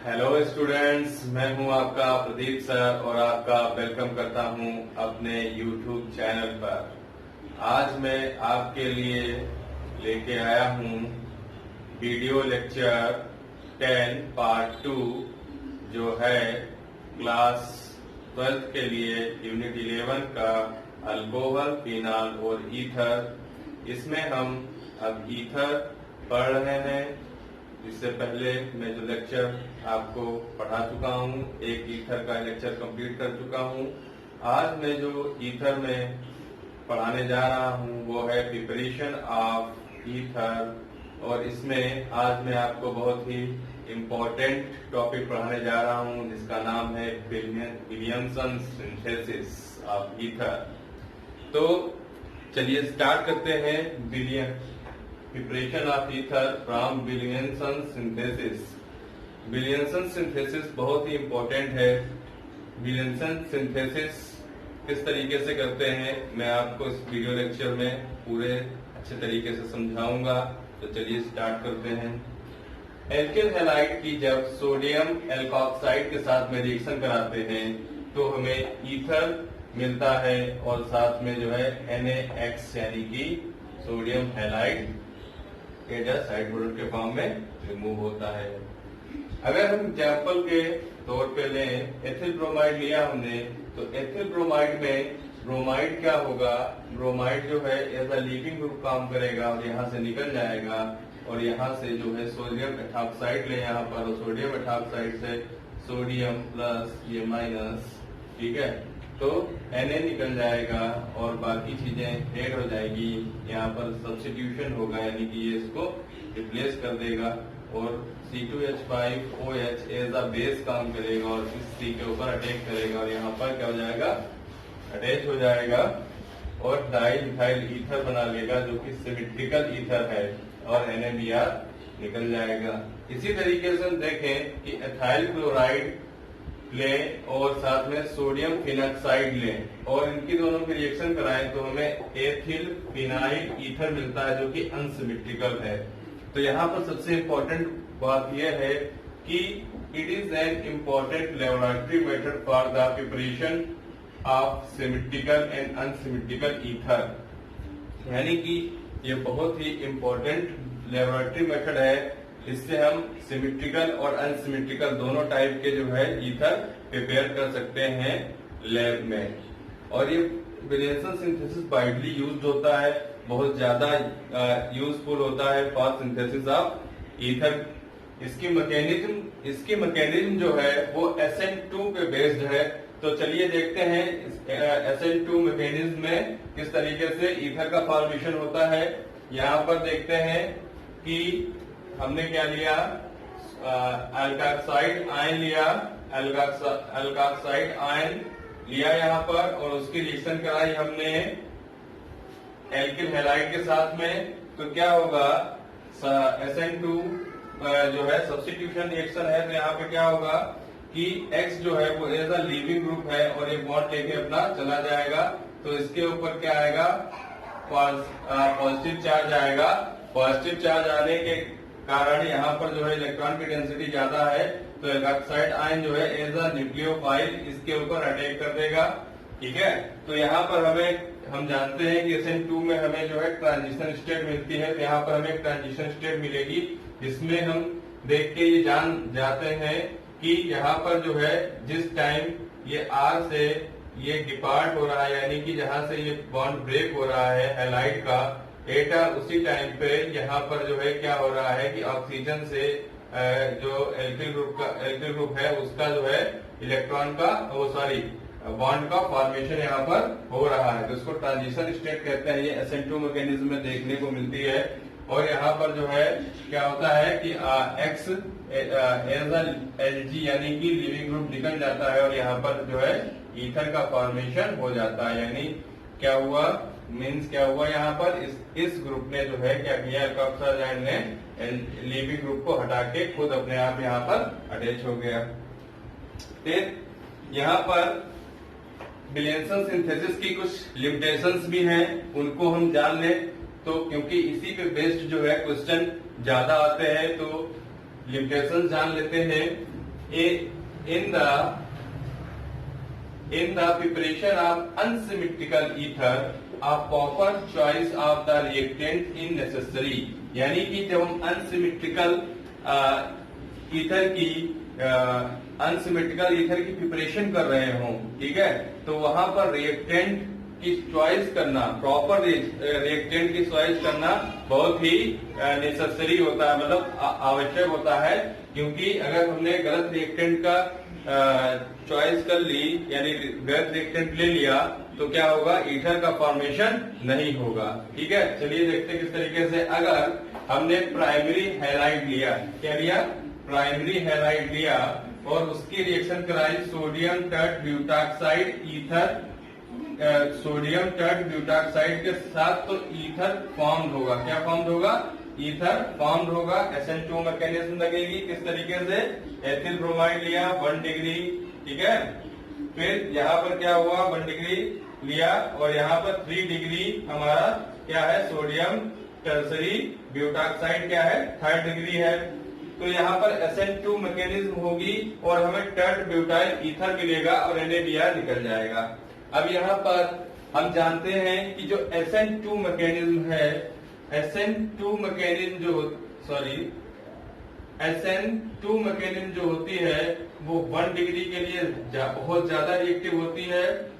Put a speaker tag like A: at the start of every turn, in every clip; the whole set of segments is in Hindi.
A: हेलो स्टूडेंट्स, मैं हूं आपका प्रदीप सर और आपका वेलकम करता हूं अपने यूट्यूब चैनल पर। आज मैं आपके लिए लेके आया हूं वीडियो लेक्चर 10 पार्ट 2 जो है क्लास 12th के लिए यूनिट 11 का अल्कोहल, फिनॉल और ईथर। इसमें हम अब ईथर पढ़ रहे हैं। इससे पहले मैं जो लेक्चर आपको पढ़ा चुका हूँ, एक ईथर का लेक्चर कंप्लीट कर चुका हूँ। आज मैं जो ईथर में पढ़ाने जा रहा हूँ वो है प्रिपरेशन ऑफ ईथर, और इसमें आज मैं आपको बहुत ही इम्पोर्टेंट टॉपिक पढ़ाने जा रहा हूँ जिसका नाम है विलियमसन सिंथेसिस ऑफ ईथर। तो चलिए स्टार्ट करते हैं preparation of ether from Williamson synthesis. Williamson synthesis बहुत ही इम्पोर्टेंट है। विलियमसन सिंथेसिस किस तरीके से करते हैं मैं आपको इस वीडियो लेक्चर में पूरे अच्छे तरीके से समझाऊंगा। तो चलिए स्टार्ट करते हैं। एल्किल हैलाइड की जब सोडियम एल्कोक्साइड के साथ में रिएक्शन कराते हैं तो हमें ईथर मिलता है और साथ में जो है NaX यानी कि सोडियम हैलाइड साइड प्रोडक्ट के फॉर्म में रिमूव होता है। अगर हम एग्जाम्पल के तौर पे लें, एथिल ब्रोमाइड लिया हमने, तो एथिल ब्रोमाइड में ब्रोमाइड क्या होगा, ब्रोमाइड जो है एज अ लीविंग ग्रुप काम करेगा और यहाँ से निकल जाएगा और यहाँ से जो है सोडियम एथॉक्साइड ले यहाँ पर, और सोडियम एथॉक्साइड से सोडियम प्लस ये माइनस, ठीक है, तो Na निकल जाएगा और बाकी चीजें ऐड हो जाएगी। यहाँ पर सब्स्टिट्यूशन होगा यानी कि ये इसको रिप्लेस कर देगा और C2H5OH एज अ बेस काम करेगा और इस C के ऊपर अटैक करेगा और यहाँ पर क्या हो जाएगा, अटैच हो जाएगा और डाई मिथाइल ईथर बना लेगा जो कि सिमेट्रिकल ईथर है और NaBr निकल जाएगा। इसी तरीके से हम देखें कि एथाइल क्लोराइड लें और साथ में सोडियम फिनॉक्साइड लें और इनकी दोनों की रिएक्शन कराएं तो हमें एथिल फिनाइल ईथर मिलता है जो कि अनसिमेट्रिकल है। तो यहाँ पर सबसे इम्पोर्टेंट बात यह है कि it is an important laboratory method for the preparation of symmetrical and unsymmetrical ether, यानी कि ये बहुत ही इम्पोर्टेंट लेबोरेटरी मेथड है। इससे हम सिमेट्रिकल और अनसिमेट्रिकल दोनों टाइप के जो है ईथर प्रिपेयर कर सकते हैं लैब में। और ये विलियमसन सिंथेसिस वाइडली यूज्ड होता है, बहुत ज्यादा यूजफुल होता है फॉर सिंथेसिस ऑफ ईथर। इसकी मैकेनिज्म जो है वो SN2 पे बेस्ड है। तो चलिए देखते हैं SN2 मैकेनिज्म में किस तरीके से ईथर का फॉर्मेशन होता है। यहाँ पर देखते हैं कि हमने क्या लिया, एल्कोक्साइड आयन लिया, एल्कोक्साइड आयन लिया यहाँ पर और उसकी रिएक्शन कराई हमने एल्किल हैलाइड के साथ में। तो क्या होगा, SN2 जो है सब्स्टिट्यूशन रिएक्शन है, तो यहाँ पे क्या होगा कि X जो है वो एज अ लीविंग ग्रुप है और एक बॉन्ड लेके अपना चला जाएगा। तो इसके ऊपर क्या आएगा, पॉजिटिव चार्ज आएगा। पॉजिटिव चार्ज आने के कारण यहाँ पर जो है इलेक्ट्रॉन की डेंसिटी ज्यादा है, तो एल्कोक्साइड आयन जो है एज अ न्यूक्लियोफाइल इसके ऊपर अटैक कर देगा, ठीक है। तो यहाँ पर हम जानते हैं कि SN2 में हमें जो है ट्रांजिशन स्टेट मिलती है, तो यहाँ पर हमें ट्रांजिशन स्टेट मिलेगी जिसमें हम देख के ये जान जाते हैं कि यहाँ पर जो है जिस टाइम ये R से ये डिपार्ट हो रहा है, यानी कि जहाँ से ये बॉन्ड ब्रेक हो रहा है हैलाइड का एटा, उसी टाइम पे यहाँ पर जो है क्या हो रहा है कि ऑक्सीजन से जो एल्किल ग्रुप है उसका जो है इलेक्ट्रॉन का बॉन्ड का फॉर्मेशन यहाँ पर हो रहा है। तो इसको ट्रांजिशन स्टेट कहते हैं। ये SN2 मैकेनिज्म में देखने को मिलती है। और यहाँ पर जो है क्या होता है कि X एज Lg यानी कि लिविंग ग्रुप निकल जाता है और यहाँ पर जो है ईथर का फॉर्मेशन हो जाता है। यानी क्या हुआ, मीन्स क्या हुआ, यहाँ पर इस ग्रुप ने जो है क्या किया, एल्कोक्साइड आयन ने लीविंग ग्रुप को हटा के खुद अपने आप यहाँ पर अटैच हो गया। फिर यहाँ पर विलियमसन सिंथेसिस की कुछ लिमिटेशंस भी हैं, उनको हम जान लें। तो क्योंकि इसी पे बेस्ड जो है क्वेश्चन ज्यादा आते हैं, तो लिमिटेशन जान लेते हैं। in the preparation of unsymmetrical ether, a proper choice of the reactant is necessary। यानी कि जब हम अनसिमेट्रिकल ईथर की प्रिपरेशन कर रहे हों, ठीक है, तो वहां पर रिएक्टेंट की चॉइस करना, प्रॉपर रिएक्टेंट की चॉइस करना बहुत ही नेसेसरी होता है, मतलब आवश्यक होता है। क्योंकि अगर हमने गलत रिएक्टेंट का चॉइस कर ली, यानी गलत रिएक्टेंट ले लिया, तो क्या होगा, ईथर का फॉर्मेशन नहीं होगा। ठीक है, चलिए देखते हैं किस तरीके से। अगर हमने प्राइमरी हैलाइड लिया, क्या लिया, प्राइमरी हैलाइड लिया और उसकी रिएक्शन कराई sodium tert butoxide ether, sodium tert butoxide के साथ, तो ईथर फॉर्म होगा। क्या फॉर्म होगा, ईथर फॉर्म होगा। SN2 मैकेनिज्म लगेगी। किस तरीके से, एथिल ब्रोमाइड लिया 1 डिग्री, ठीक है, फिर यहाँ पर क्या हुआ, 1 डिग्री लिया और यहाँ पर 3 डिग्री हमारा क्या है, सोडियम टर्सरी ब्यूटाक्साइड क्या है, 3rd डिग्री है। तो यहाँ पर SN2 मैकेनिज्म होगी और हमें टर्ट ब्यूटाइल ईथर मिलेगा और NaBr निकल जाएगा। अब यहाँ पर हम जानते हैं कि जो SN2 मैकेनिज्म है, SN2 मैकेनिज्म जो होती है वो 1 डिग्री के लिए बहुत ज्यादा रिएक्टिव होती है,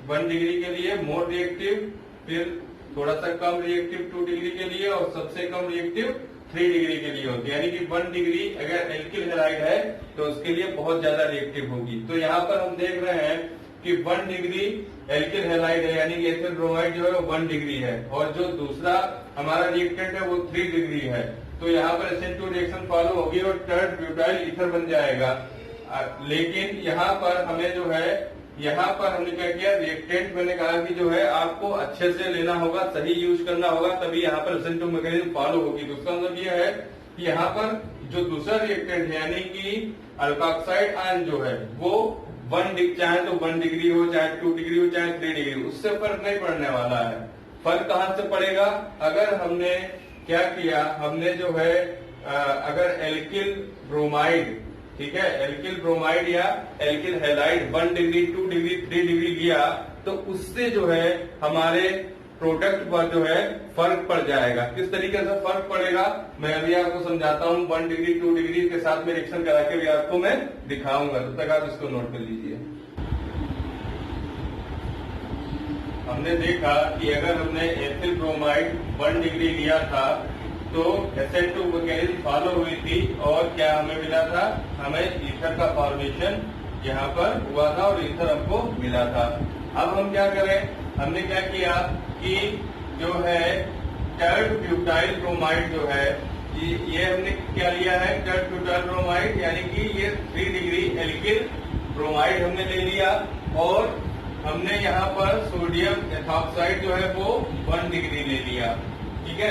A: 1 डिग्री के लिए मोर रिएक्टिव, फिर थोड़ा सा कम रिएक्टिव 2 डिग्री के लिए और सबसे कम रिएक्टिव 3 डिग्री के लिए होती है। यानी कि 1 डिग्री अगर एल्किल हैलाइड है तो उसके लिए बहुत ज्यादा रिएक्टिव होगी। तो यहाँ पर हम देख रहे हैं कि 1 डिग्री एल्किल हैलाइड है, यानी कि एथिल ब्रोमाइड जो है वो 1 डिग्री है और जो दूसरा हमारा रिएक्टेंट है वो 3 डिग्री है। तो यहाँ पर SN2 रिएक्शन फॉलो होगी और टर्ट ब्यूटाइल ईथर बन जाएगा। लेकिन यहाँ पर हमें जो है, यहाँ पर हमने क्या किया, रिएक्टेंट मैंने कहा कि जो है आपको अच्छे से लेना होगा, सही यूज करना होगा, तभी यहाँ पर SN2 मैकेनिज्म फॉलो होगी। तो उसका मतलब यह है कि यहाँ पर जो दूसरा रिएक्टेंट है, यानी कि अल्कोक्साइड आयन जो है वो 1 डिग्री, चाहे तो 1 डिग्री हो, चाहे 2 डिग्री हो, चाहे 3 डिग्री, उससे फर्क नहीं पड़ने वाला है। फर्क कहाँ से पड़ेगा, अगर हमने क्या किया, हमने जो है अगर एल्किल ब्रोमाइड, ठीक है, एल्किल ब्रोमाइड या alkyl halide 1 degree 2 degree 3 degree लिया, तो उससे जो है हमारे प्रोडक्ट पर जो है फर्क पड़ जाएगा। किस तरीके से फर्क पड़ेगा मैं अभी आपको समझाता हूँ। 1 डिग्री 2 डिग्री के साथ में रिएक्शन करा के भी आपको मैं दिखाऊंगा, तब तक आप इसको नोट कर लीजिए। हमने देखा कि अगर हमने एथिल ब्रोमाइड 1 डिग्री लिया था तो SN2 मैकेनिज्म फॉलो हुई थी और क्या हमें मिला था, हमें ईथर का फॉर्मेशन यहाँ पर हुआ था और ईथर हमको मिला था। अब हम क्या करें, हमने क्या किया कि जो है टर्ट ब्यूटाइल ब्रोमाइड जो है, ये हमने क्या लिया है, टर्ट ब्यूटाइल ब्रोमाइड, यानी कि ये 3 डिग्री एल्किल ब्रोमाइड हमने ले लिया और हमने यहाँ पर सोडियम एथॉक्साइड जो है वो 1 डिग्री ले लिया। ठीक है,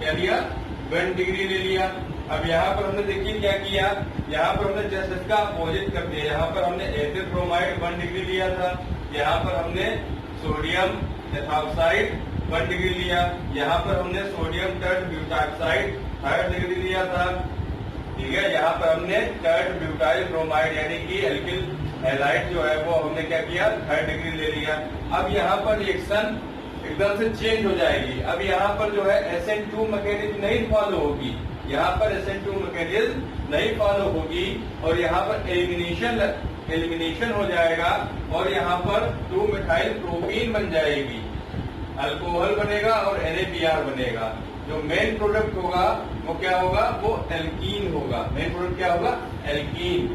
A: क्या लिया, 1 डिग्री ले लिया। अब यहाँ पर हमने देखिए क्या किया, यहाँ पर हमने जस्ट इसका अपोजिट कर दिया। यहाँ पर हमने एथिल ब्रोमाइड 1 डिग्री लिया था, यहाँ पर हमने सोडियम एथॉक्साइड 1 डिग्री लिया, यहाँ पर हमने सोडियम टर्ट ब्यूटाक्साइड 3rd डिग्री लिया था। ठीक है, यहाँ पर हमने टर्ट ब्यूटाइल ब्रोमाइड यानी कि एल्किल हैलाइड जो है वो हमने क्या किया, 3rd डिग्री ले लिया। अब यहाँ पर रिएक्शन एकदम से चेंज हो जाएगी। अब यहाँ पर जो है SN2 मैकेनिज्म नहीं फॉलो होगी, यहाँ पर SN2 मैकेनिज्म नहीं फॉलो होगी और यहाँ पर एलिमिनेशन हो जाएगा और यहाँ पर 2 मिथाइल प्रोपीन बन जाएगी, अल्कोहल बनेगा और NaBr बनेगा। जो मेन प्रोडक्ट होगा वो क्या होगा, वो एल्कीन होगा। मेन प्रोडक्ट क्या होगा, एल्कीन।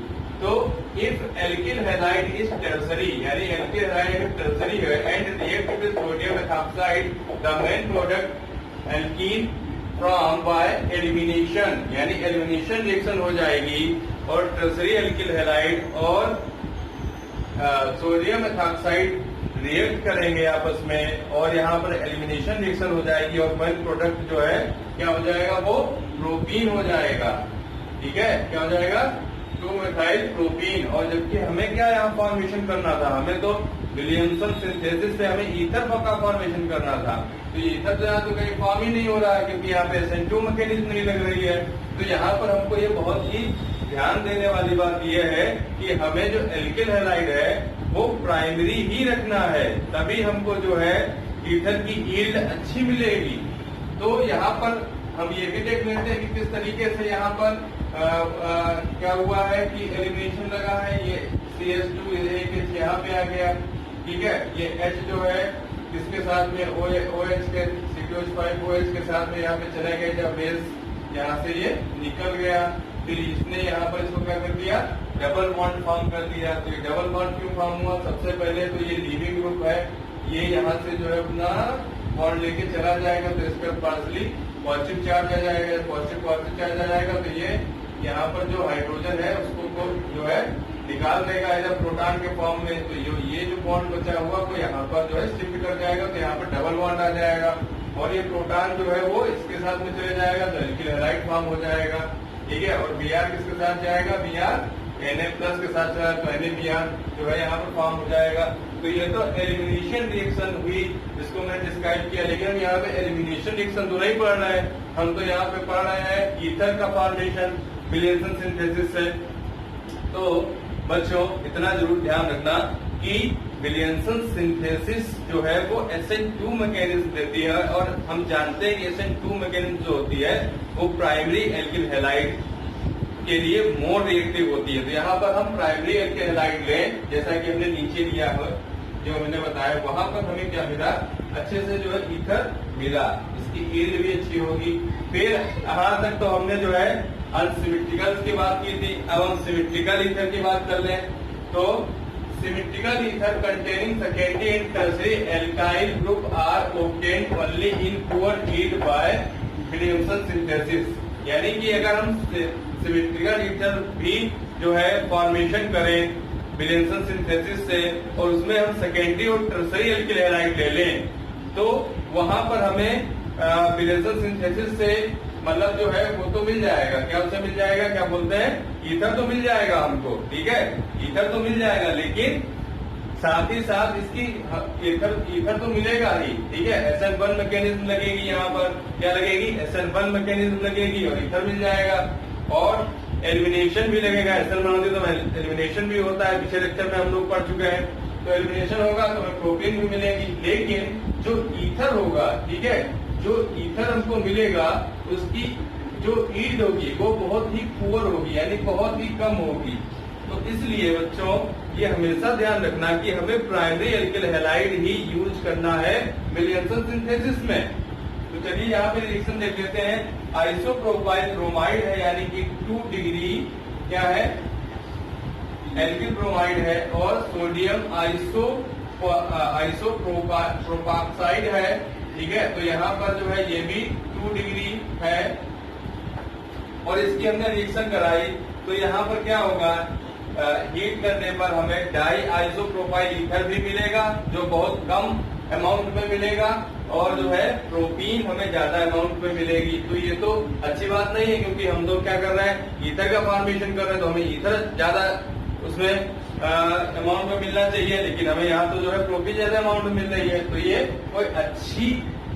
A: तो if alkyl halide is tertiary, यानी एल्किल हैलाइड टर्सरी है and react with sodium ethoxide, the main product alkene from by elimination, यानी एलिमिनेशन रिएक्शन हो जाएगी और टर्सरी एल्किल हैलाइड और सोडियम एथॉक्साइड रिएक्ट करेंगे आपस में और यहाँ पर एलिमिनेशन रिएक्शन हो जाएगी और मेन प्रोडक्ट जो है क्या हो जाएगा, वो प्रोपीन हो जाएगा। ठीक है, क्या हो जाएगा, 2 मिथाइल प्रोपीन। और जबकि हमें क्या यहाँ फॉर्मेशन करना था, हमें तो विलियमसन सिंथेसिस से हमें ईथर का फॉर्मेशन करना था। तो ईथर जो है तो कहीं फॉर्म ही नहीं हो रहा है क्योंकि यहाँ पे SN2 मैकेनिज्म नहीं लग रही है। तो यहाँ पर हमको ये बहुत ही ध्यान देने वाली बात यह है कि हमें जो एल्किल हैलाइड है वो प्राइमरी ही रखना है, तभी हमको जो है ईथर की यील्ड अच्छी मिलेगी। तो यहाँ पर हम ये भी देख लेते हैं कि किस तरीके से यहाँ पर क्या हुआ है कि एलिमिनेशन लगा है। ये CH2 एक H यहाँ पे आ गया, ठीक है। ये H जो है इसके साथ में OH के CH5OH के साथ में यहाँ पे चला गया, जब बेस यहाँ से ये निकल गया, फिर इसने यहाँ पर इसको क्या कर दिया, डबल बॉन्ड फॉर्म कर दिया। तो ये डबल बॉन्ड क्यों फॉर्म हुआ? सबसे पहले तो ये लीविंग ग्रुप है, ये यहाँ से जो है अपना बॉन्ड लेके चला जाएगा, तो इसका पार्सली पॉजिटिव चार्ज आ जाएगा, पॉजिटिव चार्ज आ जाएगा। तो ये यहाँ पर जो हाइड्रोजन है उसको जो है निकाल देगा एज प्रोटॉन के फॉर्म में। तो ये जो बॉन्ड बचा हुआ वो यहाँ पर जो है शिफ्ट कर जाएगा, तो यहाँ पर डबल बॉन्ड आ जाएगा, और ये प्रोटॉन जो है वो इसके साथ में चले जाएगा, तो एल्किल हैलाइड फॉर्म हो जाएगा, ठीक है। और Br किसके साथ जाएगा? Br Na+ के साथ चला, तो NaBr जो है यहाँ पर फॉर्म हो जाएगा। तो ये तो एलिमिनेशन रिएक्शन हुई, जिसको मैंने डिस्क्राइब किया। लेकिन हम यहाँ पे एलिमिनेशन रिएक्शन तो नहीं पढ़ रहे हैं, हम तो यहाँ पे पढ़ रहे हैं ईथर का फॉर्मेशन विलियमसन सिंथेसिस से। तो बच्चों इतना जरूर ध्यान रखना कि विलियमसन सिंथेसिस जो है वो SN2 मैकेनिज्म देती है, और हम जानते हैं कि SN2 मैकेनिज्म जो होती है वो प्राइमरी एल्किल हैलाइड के लिए मोर रिएक्टिव होती है। तो यहाँ पर हम प्राइमरी एल्किल हैलाइड लें, जैसा कि हमने नीचे लिया है, जो मैंने बताया, वहां पर हमें क्या मिला, अच्छे से जो है ईथर मिला, इसकी यील्ड भी अच्छी होगी। फिर यहाँ तक तो हमने जो है अनसिमेट्रिकल की बात की थी, अब हम सिमेट्रिकल ईथर की बात कर लें। तो symmetrical ether containing secondary and tertiary alkyl group are obtained only in poor heat by Williamson synthesis. यानी कि अगर हम सिमेट्रिकल ईथर भी जो है फॉर्मेशन करें विलियमसन सिंथेसिस से, और उसमें हम सेकेंडरी और टर्शियरी एल्किल हैलाइड ले लें, तो वहां पर हमें विलियमसन सिंथेसिस से मतलब जो है वो तो मिल जाएगा। क्या उसे मिल जाएगा? क्या बोलते हैं? ईथर तो मिल जाएगा हमको, ठीक है, ईथर तो मिल जाएगा, लेकिन साथ ही साथ इसकी ईथर तो मिलेगा ही, ठीक है। SN1 मैकेनिज्म लगेगी, यहाँ पर क्या लगेगी? SN1 मैकेनिज्म लगेगी और ईथर मिल जाएगा। और एलिमिनेशन भी लगेगा, SN1 होती तो एलिमिनेशन भी होता है, पिछले लेक्चर में हम लोग पढ़ चुके हैं। तो एलिमिनेशन होगा तो हमें प्रोटीन भी मिलेगी, लेकिन जो ईथर होगा, ठीक है, जो ईथर हमको मिलेगा उसकी जो यील्ड होगी वो बहुत ही पुअर होगी, यानी बहुत ही कम होगी। तो इसलिए बच्चों ये हमेशा ध्यान रखना कि हमें प्राइमरी एल्किल हैलाइड ही यूज करना है विलियमसन सिंथेसिस में। तो चलिए यहाँ पे रिएक्शन देख लेते हैं। आइसोप्रोपाइल ब्रोमाइड है, यानी कि 2 डिग्री क्या है? एल्किल ब्रोमाइड है, और सोडियम आइसोप्रोपाक्साइड है, ठीक है। तो यहाँ पर जो है ये भी 2 डिग्री है, और इसकी हमने रिएक्शन कराई, तो यहाँ पर क्या होगा, हीट करने पर हमें डाई आइसोप्रोपाइल ईथर भी मिलेगा, जो बहुत कम अमाउंट में मिलेगा, और जो है प्रोपीन हमें ज्यादा अमाउंट में मिलेगी। तो ये तो अच्छी बात नहीं है, क्योंकि हम लोग क्या कर रहे हैं, ईथर का फॉर्मेशन कर रहे हैं, तो हमें ईथर ज्यादा उसमें अमाउंट में मिलना चाहिए, लेकिन हमें यहाँ तो जो है प्रोपीन ज्यादा अमाउंट में मिल रही है। तो ये कोई अच्छी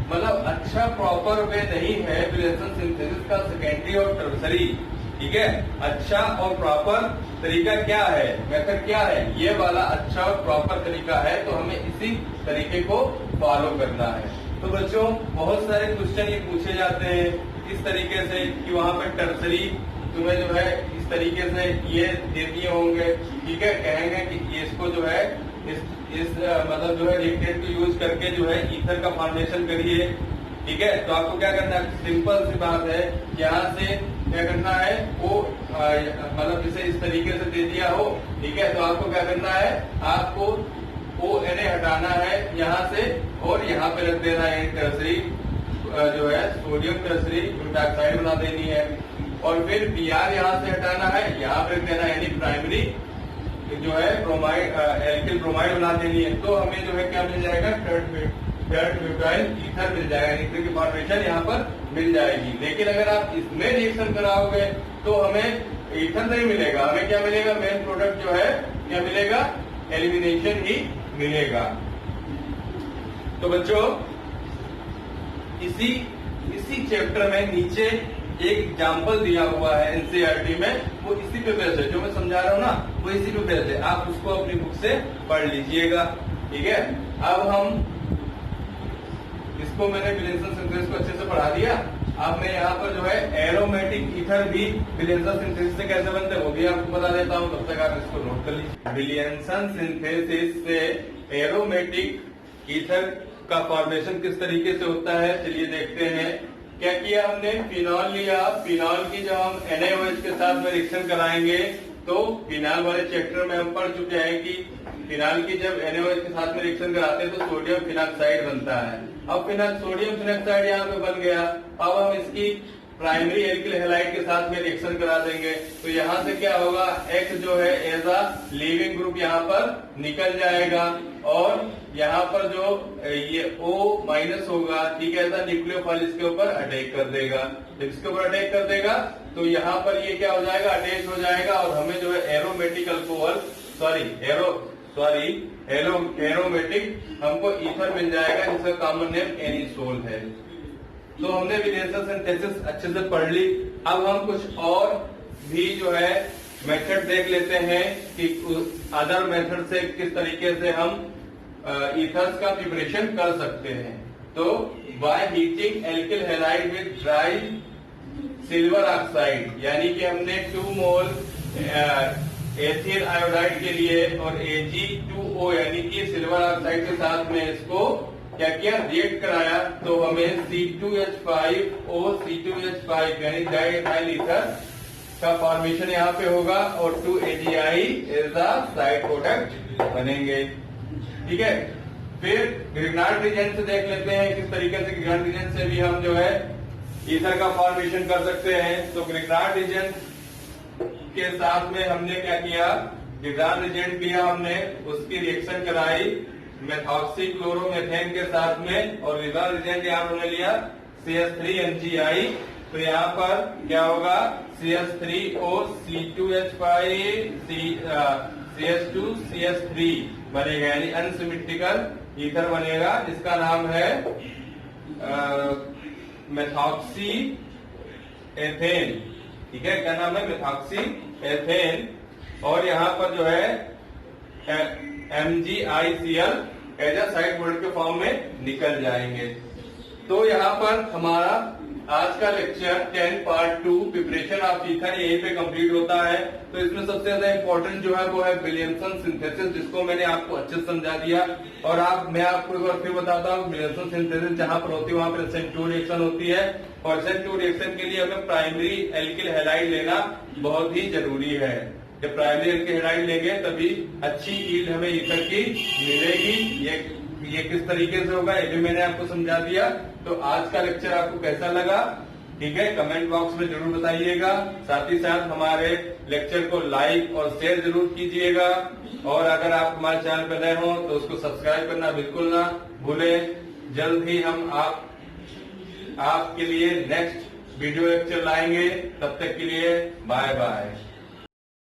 A: मतलब अच्छा प्रॉपर वे नहीं है विलियमसन सिंथेसिस का सेकेंडरी और टर्शरी, ठीक है। अच्छा और प्रॉपर तरीका क्या है, मेथड क्या है, ये वाला अच्छा और प्रॉपर तरीका है, तो हमें इसी तरीके को फॉलो करना है। तो बच्चों बहुत सारे क्वेश्चन ये पूछे जाते हैं इस तरीके से कि वहाँ पर टर्शरी तुम्हें जो है इस तरीके से ये दे दिए होंगे, ठीक है, कहेंगे कि ये इसको जो है इस मतलब जो है रिएक्टेंट को यूज करके जो है ईथर का फॉर्मेशन करिए, ठीक है। तो आपको क्या करना है, सिंपल सी बात है, यहाँ से क्या करना है, वो मतलब इसे इस तरीके से दे दिया हो, ठीक है, तो आपको क्या करना है, आपको ONA हटाना है यहाँ से, और यहाँ पे रख देना है टर्शरी जो है सोडियम टर्शरी ब्यूटाक्साइड बना देनी है, और फिर Br यहाँ से हटाना है, यहाँ पे रख देना है, यानी प्राइमरी जो है ब्रोमाइड एल्किल ब्रोमाइड बना देनी है। तो हमें जो है क्या मिल जाएगा, थर्ड ब्यूटाइल ईथर मिल जाएगा, ईथर की फॉर्मेशन यहाँ पर मिल जाएगी। लेकिन अगर आप इसमें रिएक्शन कराओगे तो हमें ईथर नहीं मिलेगा, हमें क्या मिलेगा, मेन प्रोडक्ट जो है क्या मिलेगा, एलिमिनेशन ही मिलेगा। तो बच्चों इसी चैप्टर में नीचे एक एग्जाम्पल दिया हुआ है एनसीईआरटी में, वो इसी पे बेस्ड है, जो मैं समझा रहा हूँ ना वो इसी पे बेस्ड है। आप उसको अपनी बुक से पढ़ लीजिएगा, ठीक है। अब हम इसको मैंने विलेंसन सिंथेसिस को अच्छे से पढ़ा दिया। अब मैं यहाँ पर जो है एरोमेटिक ईथर भी विलेंसन सिंथेसिस से कैसे बनते हैं वो भी आपको बता देता हूँ, तब तक आप इसको नोट कर लीजिए। विलेंसन सिंथेसिस से एरोमेटिक ईथर का फॉर्मेशन किस तरीके से होता है, चलिए देखते हैं। क्या किया हमने, फिनॉल लिया, फिनॉल की जब हम NaOH के साथ में रिएक्शन कराएंगे तो फिनाल वाले चैप्टर में हम पढ़ चुके हैं कि फिनाल की जब NaOH के साथ में रिएक्शन कराते हैं तो सोडियम फिनॉक्साइड बनता है। अब सोडियम फिनॉक्साइड यहाँ पे बन गया, अब हम इसकी प्राइमरी एल्किल हैलाइड के साथ में रिएक्शन करा देंगे तो यहाँ से क्या होगा, X जो है एज अ लीविंग ग्रुप यहाँ पर निकल जाएगा और यहाँ पर जो ये O- होगा, ठीक है, ऐसा न्यूक्लियोफाइल इसके ऊपर अटैक कर देगा। जब इसके ऊपर अटैक कर देगा तो यहाँ पर ये क्या हो जाएगा, अटैच हो जाएगा और हमें जो है एरोमेटिक अल्कोहल एरोमेटिक हमको ईथर मिल जाएगा जिसका कॉमन नेम एनिसोल है। तो हमने विलेंसन सिंथेसिस अच्छे से पढ़ ली। अब हम कुछ और भी जो है मेथड देख लेते हैं कि अदर मेथड से किस तरीके से हम ईथर्स का प्रिपरेशन कर सकते हैं। तो by heating alkyl halide with dry silver oxide, यानी कि हमने 2 मोल एथिल आयोडाइड के लिए और Ag2O यानी कि सिल्वर ऑक्साइड के साथ में इसको क्या किया, रिएक्ट कराया तो हमें C2H5O C2H5 यानी डाइइथाइल ईथर का फॉर्मेशन यहाँ पे होगा और 2AgI as a side product बनेंगे, ठीक है। फिर ग्रिग्नार्ड रीजेंट से देख लेते हैं किस तरीके से ग्रिग्नार्ड रीजेंट से भी हम जो है ईथर का फॉर्मेशन कर सकते हैं। तो ग्रिग्नार्ड रीजेंट के साथ में हमने क्या किया, ग्रिग्नार्ड रीजेंट लिया हमने, उसकी रिएक्शन कराई मेथॉक्सी क्लोरोमेथेन के साथ में और ग्रिग्नार्ड रीजेंट यहाँ हमने लिया CH3MgI। तो यहाँ पर क्या होगा, CH3O C2H5 CH2CH3 बनेगा, यानी अनसिमेट्रिकल ईथर बनेगा जिसका नाम है मेथॉक्सी एथेन, ठीक है, क्या नाम है, मेथॉक्सी एथेन। और यहाँ पर जो है MgICl as a side product के फॉर्म में निकल जाएंगे। तो यहाँ पर हमारा आज का लेक्चर 10 पार्ट 2 प्रिपरेशन ऑफ ईथर यहीं पे कंप्लीट होता है। तो इसमें सबसे ज्यादा इंपॉर्टेंट जो है वो है विलियमसन सिंथेसिस, जिसको मैंने आपको अच्छे से समझा दिया। और मैं आपको एक बार फिर बताता हूँ, विलियमसन सिंथेसिस जहां पर होती है वहां पर SN2 रिएक्शन होती है और SN2 रिएक्शन के लिए हमें प्राइमरी एल्किल हैलाइड लेना बहुत ही जरूरी है। जब प्राइमरी एल्किल हैलाइड लेंगे तभी अच्छी यील्ड हमें ईथर की मिलेगी। ये किस तरीके से होगा ये भी मैंने आपको समझा दिया। तो आज का लेक्चर आपको कैसा लगा, ठीक है, कमेंट बॉक्स में जरूर बताइएगा। साथ ही साथ हमारे लेक्चर को लाइक और शेयर जरूर कीजिएगा। और अगर आप हमारे चैनल पर नए हो तो उसको सब्सक्राइब करना बिल्कुल ना भूलें। जल्द ही हम आपके लिए नेक्स्ट वीडियो लेक्चर लाएंगे। तब तक के लिए बाय बाय।